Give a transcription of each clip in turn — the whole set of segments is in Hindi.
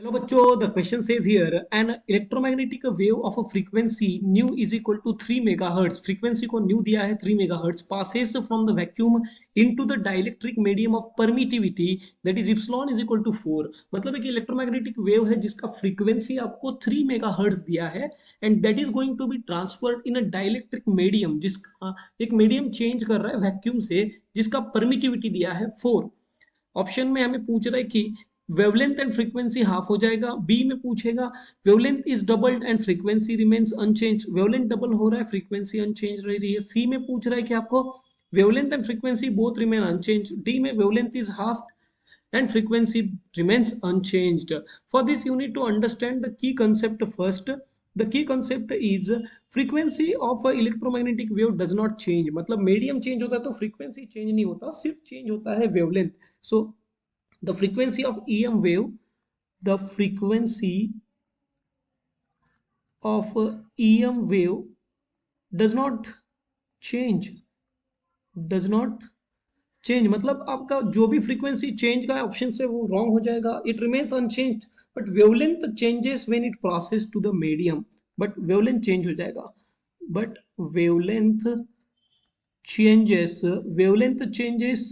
Hello बच्चों, the question says here an electromagnetic wave of a frequency nu is equal to 3 megahertz. frequency को nu दिया है 3 megahertz passes from the vacuum into the dielectric medium of permittivity that is epsilon is equal to 4. मतलब एक इलेक्ट्रोमैग्नेटिक वेव है जिसका फ्रीक्वेंसी आपको 3 मेगाहर्ट्ज दिया है and that is going to be transferred in a dielectric medium, जिसका एक मीडियम चेंज कर रहा है वैक्यूम से, जिसका परमिटिविटी दिया है 4. ऑप्शन में हमें पूछ रहा है कि वेवलेंथ एंड फ्रीक्वेंसी हाफ हो जाएगा. बी में पूछेगा wavelength is doubled and frequency remains unchange. Wavelength double हो रहा है, फ्रीक्वेंसी अनचेंज रह रही है. सी में पूछ रहा है कि आपको wavelength and frequency both remain unchange. D में wavelength is half and frequency remains unchanged. For this you need to understand the key concept first. The key concept is frequency of a electromagnetic wave does not change. मतलब मीडियम चेंज होता है तो फ्रीक्वेंसी चेंज नहीं होता, सिर्फ चेंज होता है wavelength. So the frequency of EM wave, the frequency of EM wave does not change, does not change. मतलब आपका जो भी फ्रीक्वेंसी चेंज का ऑप्शन से वो रॉन्ग हो जाएगा. It remains unchange but wavelength changes when it crosses to the medium. But wavelength change हो जाएगा. But wavelength changes, wavelength changes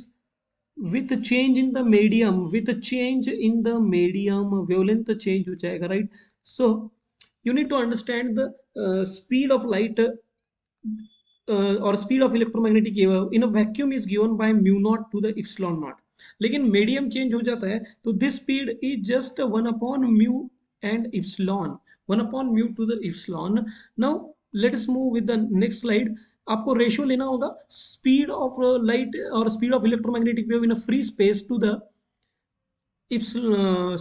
with change in the medium, with change in the medium wavelength change हो जाएगा, right? So you need to understand the speed of light or speed of electromagnetic wave in a vacuum is given by mu naught to the epsilon naught. लेकिन मीडियम चेंज हो जाता है तो this speed is just 1/mu and epsilon, 1/mu to the epsilon. Now let's move with the next slide. आपको रेशियो लेना होगा स्पीड ऑफ लाइट और speed of electromagnetic wave in a free space to the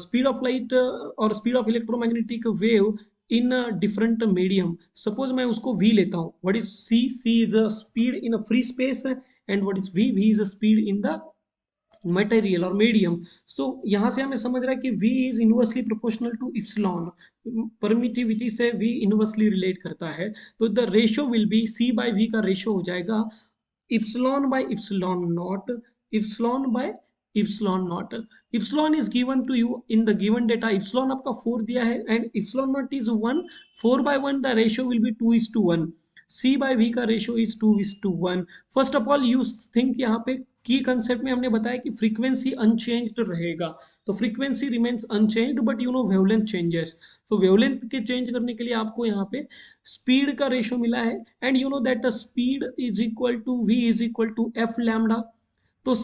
speed of light और speed of electromagnetic wave in a different medium. Suppose मैं उसको v लेता हूँ. What is c? c is a speed in a free space and what is v? v is a speed in the material और मीडियम. सो यहां से हमें समझ रहा है कि v is inversely proportional to epsilon. Permittivity से v इनवर्सली रिलेट करता है. तो the ratio will be c by v का रेशियो हो जाएगा epsilon by epsilon not, epsilon by epsilon not. Epsilon is given to you in the given data. Epsilon आपका 4 दिया है and epsilon not is 1. 4/1 the ratio will be 2:1. c by v का ratio is 2:1. First of all you think यहाँ पे की कंसेप्ट में हमने बताया कि फ्रीक्वेंसी अनचेंज्ड रहेगा. तो frequency remains unchanged but you know wavelength changes. So wavelength के चेंज करने के लिए आपको यहाँ पे स्पीड का रेशियो मिला है and you know that the speed is equal to v is equal to f lambda. तो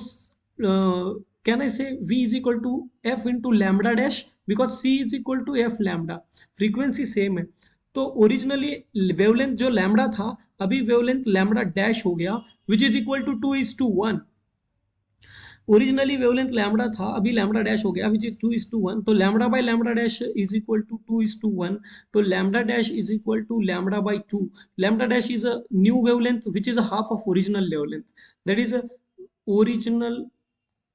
can I say v is equal to f into lambda dash because c is equal to f lambda. Frequency same है. तो ओरिजिनली वेवलेंथ जो लैम्डा था अभी वेवलेंथ लैम्डा डैश हो गया which is equal to 2:1. Originally wavelength lambda था अभी लैम्डा डैश हो गया विच इज 2:1. तो lambda by lambda dash is equal to 2:1. तो lambda dash is equal to lambda by 2. Lambda dash is a new wavelength which is a half of original wavelength. That is original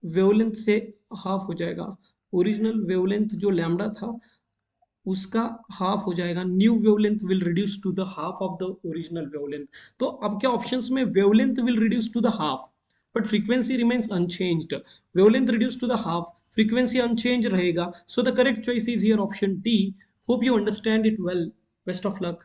wavelength से हाफ हो जाएगा. ओरिजिनल वेवलेंथ जो लैम्डा था उसका हाफ हो जाएगा. New wavelength will reduce to the half of the original wavelength. तो अब क्या ऑप्शंस में wavelength will reduce to the half but frequency remains unchanged. Wavelength reduced to the half, frequency unchanged रहेगा. So the correct choice is here option D. Hope you understand it well. Best of luck.